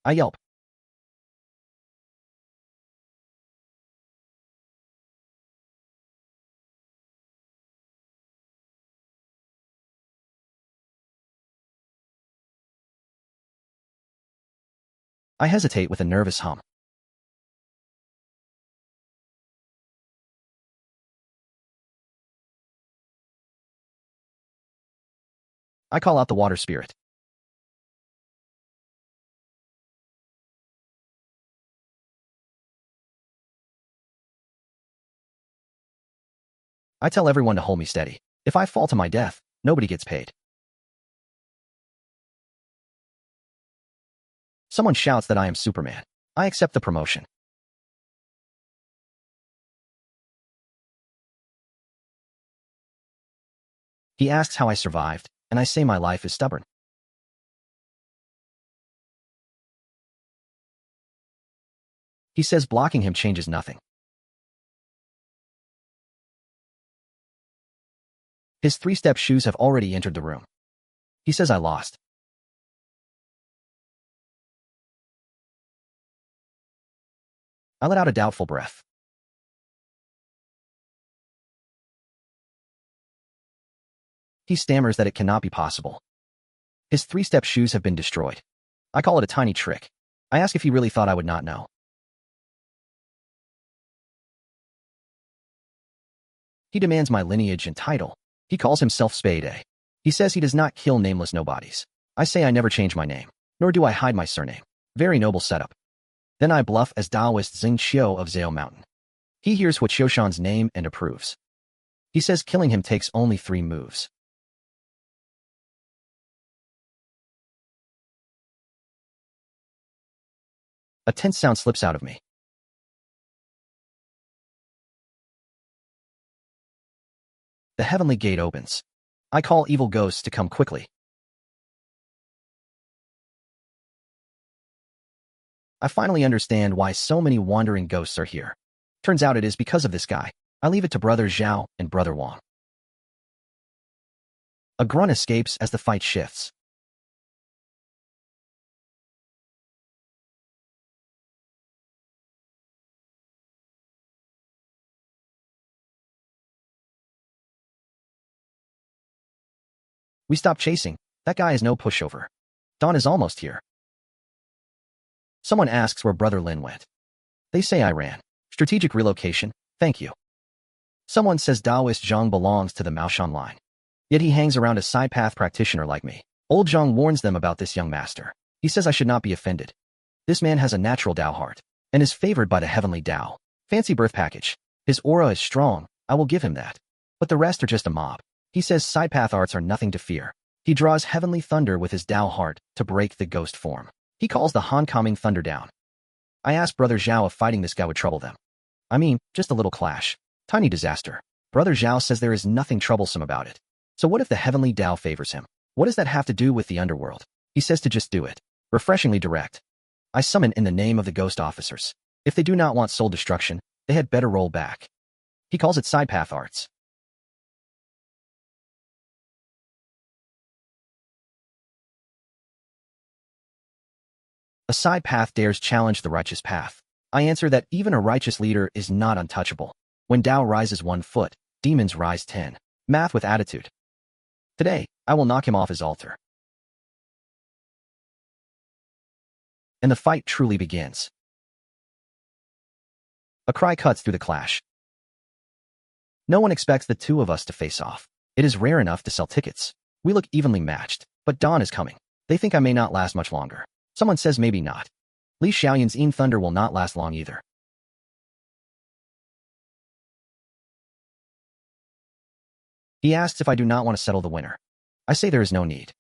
I yelp. I hesitate with a nervous hum. I call out the water spirit. I tell everyone to hold me steady. If I fall to my death, nobody gets paid. Someone shouts that I am Superman. I accept the promotion. He asks how I survived, and I say my life is stubborn. He says blocking him changes nothing. His three-step shoes have already entered the room. He says I lost. I let out a doubtful breath. He stammers that it cannot be possible. His three-step shoes have been destroyed. I call it a tiny trick. I ask if he really thought I would not know. He demands my lineage and title. He calls himself Spade A. He says he does not kill nameless nobodies. I say I never change my name, nor do I hide my surname. Very noble setup. Then I bluff as Taoist Xing Qiu of Zhao Mountain. He hears what Qiushan's name and approves. He says killing him takes only 3 moves. A tense sound slips out of me. The heavenly gate opens. I call evil ghosts to come quickly. I finally understand why so many wandering ghosts are here. Turns out it is because of this guy. I leave it to Brother Zhao and Brother Wang. A grunt escapes as the fight shifts. We stop chasing. That guy is no pushover. Dawn is almost here. Someone asks where Brother Lin went. They say I ran. Strategic relocation, thank you. Someone says Taoist Zhang belongs to the Maoshan line. Yet he hangs around a side path practitioner like me. Old Zhang warns them about this young master. He says I should not be offended. This man has a natural Tao heart, and is favored by the heavenly Tao. Fancy birth package. His aura is strong, I will give him that. But the rest are just a mob. He says side path arts are nothing to fear. He draws heavenly thunder with his Tao heart to break the ghost form. He calls the oncoming thunder down. I ask Brother Zhao if fighting this guy would trouble them. I mean, just a little clash. Tiny disaster. Brother Zhao says there is nothing troublesome about it. So what if the heavenly Tao favors him? What does that have to do with the underworld? He says to just do it. Refreshingly direct. I summon in the name of the ghost officers. If they do not want soul destruction, they had better roll back. He calls it side path arts. A side path dares challenge the righteous path. I answer that even a righteous leader is not untouchable. When Tao rises 1 foot, demons rise 10. Math with attitude. Today, I will knock him off his altar. And the fight truly begins. A cry cuts through the clash. No one expects the 2 of us to face off. It is rare enough to sell tickets. We look evenly matched, but dawn is coming. They think I may not last much longer. Someone says maybe not. Li Xiaoyan's Yin Thunder will not last long either. He asks if I do not want to settle the winner. I say there is no need.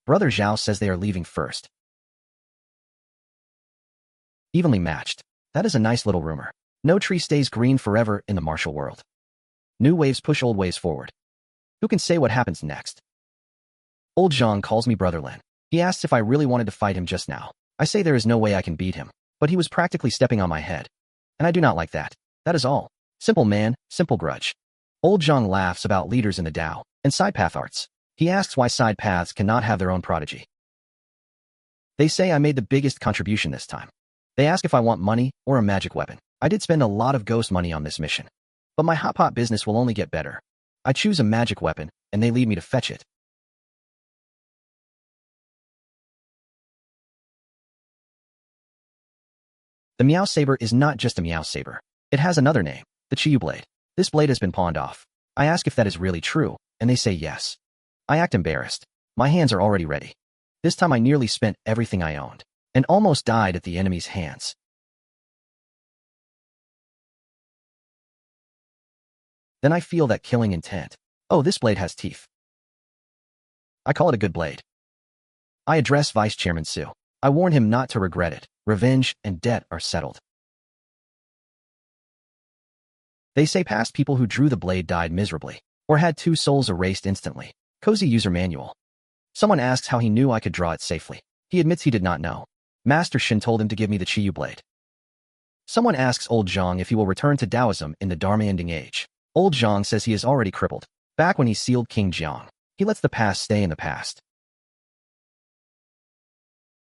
Brother Zhao says they are leaving first. Evenly matched. That is a nice little rumor. No tree stays green forever in the martial world. New waves push old waves forward. Who can say what happens next? Old Zhang calls me Brother Lin. He asks if I really wanted to fight him just now. I say there is no way I can beat him, but he was practically stepping on my head. And I do not like that. That is all. Simple man, simple grudge. Old Zhang laughs about leaders in the Tao and side path arts. He asks why side paths cannot have their own prodigy. They say I made the biggest contribution this time. They ask if I want money or a magic weapon. I did spend a lot of ghost money on this mission, but my Hotpot business will only get better. I choose a magic weapon, and they lead me to fetch it. The Meow Saber is not just a Meow Saber. It has another name, the Chiyu Blade. This blade has been pawned off. I ask if that is really true, and they say yes. I act embarrassed. My hands are already ready. This time I nearly spent everything I owned, and almost died at the enemy's hands. Then I feel that killing intent. Oh, this blade has teeth. I call it a good blade. I address Vice Chairman Su. I warn him not to regret it. Revenge and debt are settled. They say past people who drew the blade died miserably, or had 2 souls erased instantly. Cozy user manual. Someone asks how he knew I could draw it safely. He admits he did not know. Master Shin told him to give me the Chiyu blade. Someone asks Old Zhang if he will return to Taoism in the Dharma ending age. Old Zhang says he is already crippled. Back when he sealed King Jiang, he lets the past stay in the past.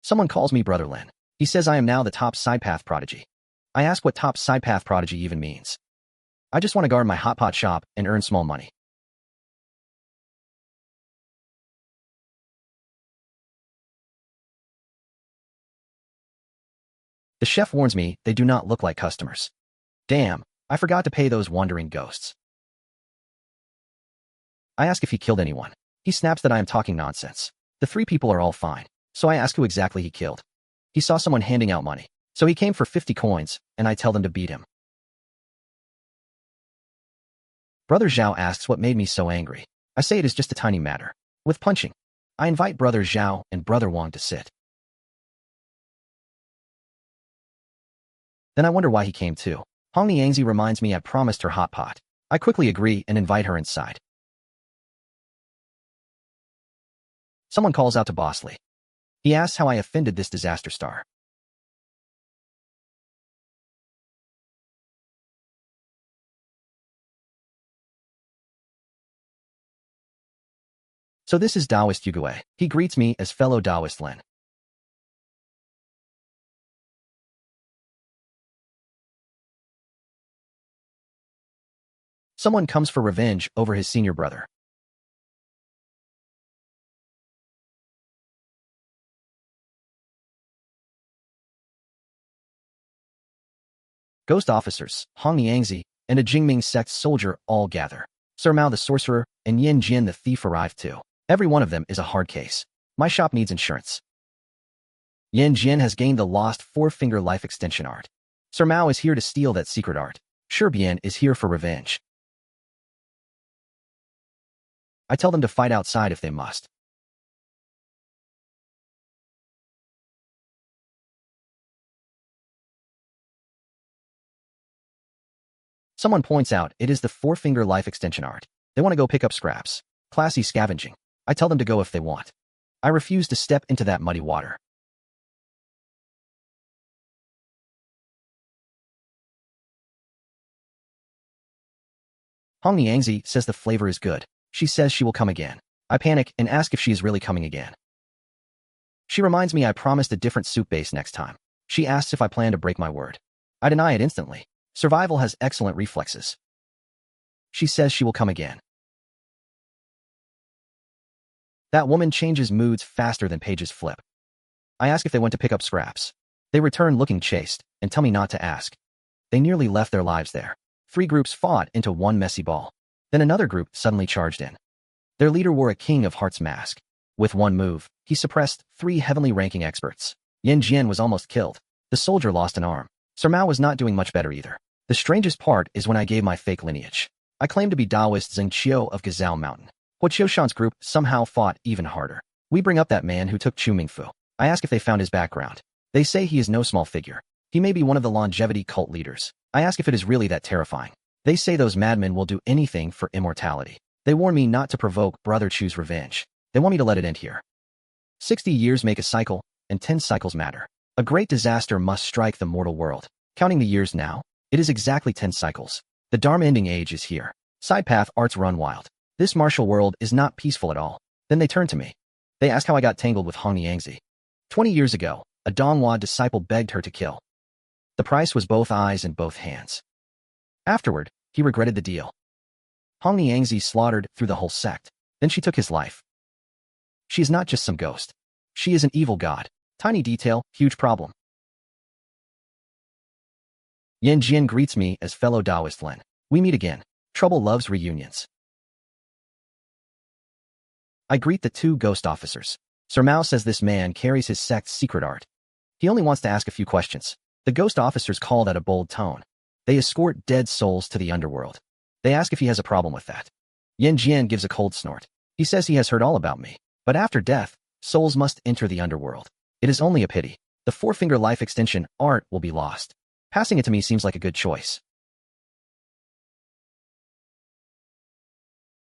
Someone calls me Brother Lin. He says I am now the top sidepath prodigy. I ask what top sidepath prodigy even means. I just want to guard my Hotpot shop and earn small money. The chef warns me they do not look like customers. Damn, I forgot to pay those wandering ghosts. I ask if he killed anyone. He snaps that I am talking nonsense. The 3 people are all fine, so I ask who exactly he killed. He saw someone handing out money, so he came for 50 coins, and I tell them to beat him. Brother Zhao asks what made me so angry. I say it is just a tiny matter. With punching, I invite Brother Zhao and Brother Wang to sit. Then I wonder why he came too. Hong Niangzi reminds me I promised her Hotpot. I quickly agree and invite her inside. Someone calls out to Bosley. He asks how I offended this disaster star. So this is Taoist Yugue. He greets me as fellow Taoist Lin. Someone comes for revenge over his senior brother. Ghost officers, Hong Niangzi, and a Jingming sect soldier all gather. Sir Mao the sorcerer and Yin Jian the thief arrive too. Every one of them is a hard case. My shop needs insurance. Yin Jian has gained the lost 4-finger life extension art. Sir Mao is here to steal that secret art. Sure Bian is here for revenge. I tell them to fight outside if they must. Someone points out it is the 4-finger life extension art. They want to go pick up scraps. Classy scavenging. I tell them to go if they want. I refuse to step into that muddy water. Hong Niangzi says the flavor is good. She says she will come again. I panic and ask if she is really coming again. She reminds me I promised a different soup base next time. She asks if I plan to break my word. I deny it instantly. Survival has excellent reflexes. She says she will come again. That woman changes moods faster than pages flip. I ask if they went to pick up scraps. They return looking chaste and tell me not to ask. They nearly left their lives there. 3 groups fought into one messy ball. Then another group suddenly charged in. Their leader wore a King of Hearts mask. With one move, he suppressed 3 heavenly ranking experts. Yin Jian was almost killed. The soldier lost an arm. Sir Mao was not doing much better either. The strangest part is when I gave my fake lineage. I claim to be Taoist Zheng Qiu of Gazao Mountain. Huo Qiushan's group somehow fought even harder. We bring up that man who took Chu Mingfu. I ask if they found his background. They say he is no small figure. He may be one of the longevity cult leaders. I ask if it is really that terrifying. They say those madmen will do anything for immortality. They warn me not to provoke Brother Chu's revenge. They want me to let it end here. 60 years make a cycle, and 10 cycles matter. A great disaster must strike the mortal world. Counting the years now, it is exactly 10 cycles. The Dharma ending age is here. Sidepath arts run wild. This martial world is not peaceful at all. Then they turn to me. They ask how I got tangled with Hongniangzi. 20 years ago, a Donghua disciple begged her to kill. The price was both eyes and both hands. Afterward, he regretted the deal. Hongniangzi slaughtered through the whole sect. Then she took his life. She is not just some ghost. She is an evil god. Tiny detail, huge problem. Yan Jian greets me as fellow Taoist Lin. We meet again. Trouble loves reunions. I greet the two ghost officers. Sir Mao says this man carries his sect's secret art. He only wants to ask a few questions. The ghost officers call that a bold tone. They escort dead souls to the underworld. They ask if he has a problem with that. Yan Jian gives a cold snort. He says he has heard all about me. But after death, souls must enter the underworld. It is only a pity. The four-finger life extension art will be lost. Passing it to me seems like a good choice.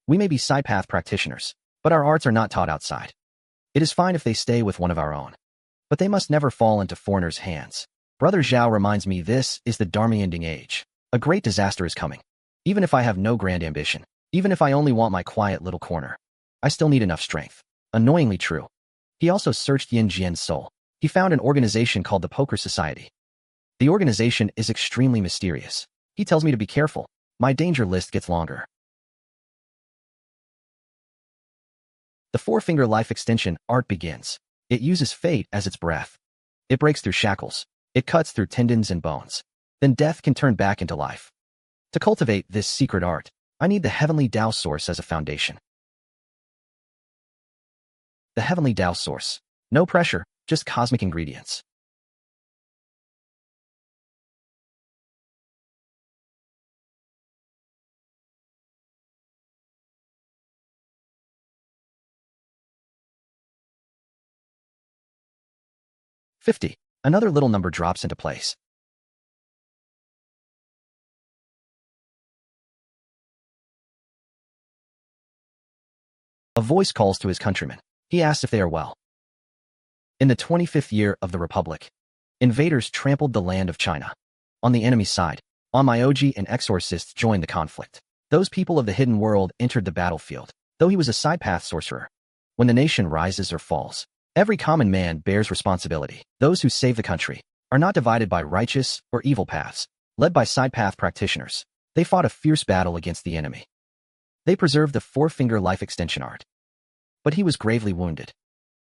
We may be side path practitioners, but our arts are not taught outside. It is fine if they stay with one of our own. But they must never fall into foreigners' hands. Brother Zhao reminds me this is the Dharma ending age. A great disaster is coming. Even if I have no grand ambition, even if I only want my quiet little corner, I still need enough strength. Annoyingly true. He also searched Yan Jian's soul. He found an organization called the Poker Society. The organization is extremely mysterious. He tells me to be careful. My danger list gets longer. The four-finger life extension art begins. It uses fate as its breath. It breaks through shackles. It cuts through tendons and bones. Then death can turn back into life. To cultivate this secret art, I need the heavenly Tao source as a foundation. The heavenly Tao source. No pressure, just cosmic ingredients. $50. Another little number drops into place. A voice calls to his countrymen. He asks if they are well. In the 25th year of the Republic, invaders trampled the land of China. On the enemy's side, Onmyoji and exorcists joined the conflict. Those people of the hidden world entered the battlefield, though he was a side-path sorcerer. When the nation rises or falls, every common man bears responsibility. Those who save the country are not divided by righteous or evil paths. Led by side-path practitioners, they fought a fierce battle against the enemy. They preserved the four-finger life extension art. But he was gravely wounded.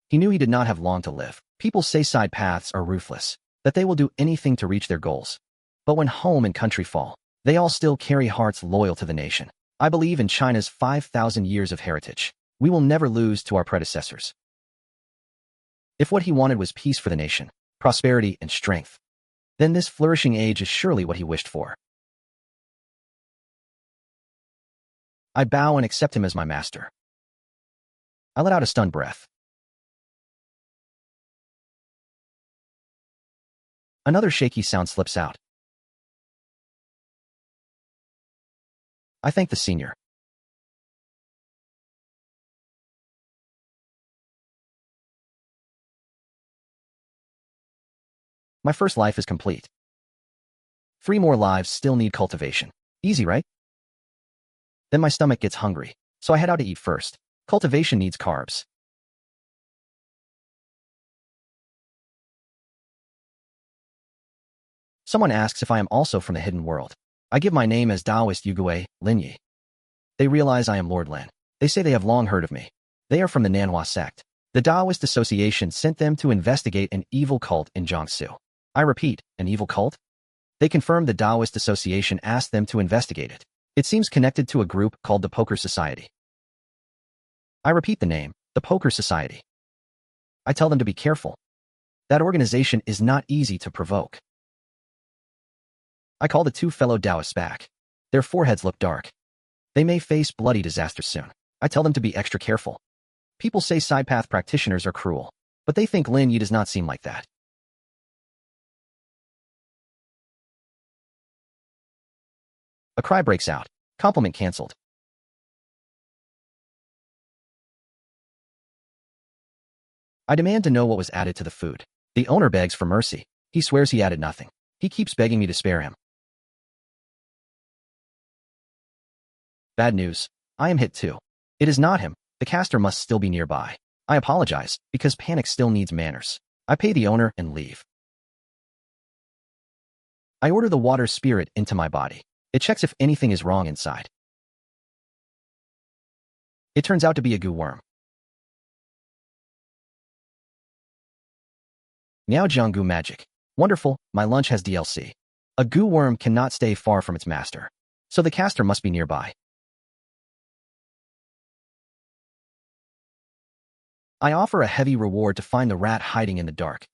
He knew he did not have long to live. People say side paths are ruthless, that they will do anything to reach their goals. But when home and country fall, they all still carry hearts loyal to the nation. I believe in China's 5,000 years of heritage. We will never lose to our predecessors. If what he wanted was peace for the nation, prosperity and strength, then this flourishing age is surely what he wished for. I bow and accept him as my master. I let out a stunned breath. Another shaky sound slips out. I thank the senior. My first life is complete. 3 more lives still need cultivation. Easy, right? Then my stomach gets hungry, so I head out to eat first. Cultivation needs carbs. Someone asks if I am also from the hidden world. I give my name as Taoist Yugui, Linyi. They realize I am Lord Lin. They say they have long heard of me. They are from the Nanhua sect. The Taoist Association sent them to investigate an evil cult in Jiangsu. I repeat, an evil cult? They confirmed the Taoist Association asked them to investigate it. It seems connected to a group called the Poker Society. I repeat the name, the Poker Society. I tell them to be careful. That organization is not easy to provoke. I call the 2 fellow Taoists back. Their foreheads look dark. They may face bloody disaster soon. I tell them to be extra careful. People say side-path practitioners are cruel, but they think Lin Yi does not seem like that. A cry breaks out. Compliment cancelled. I demand to know what was added to the food. The owner begs for mercy. He swears he added nothing. He keeps begging me to spare him. Bad news. I am hit too. It is not him. The caster must still be nearby. I apologize, because panic still needs manners. I pay the owner and leave. I order the water spirit into my body. It checks if anything is wrong inside. It turns out to be a goo worm. Now Jianggu magic. Wonderful, my lunch has DLC. A goo worm cannot stay far from its master, so the caster must be nearby. I offer a heavy reward to find the rat hiding in the dark.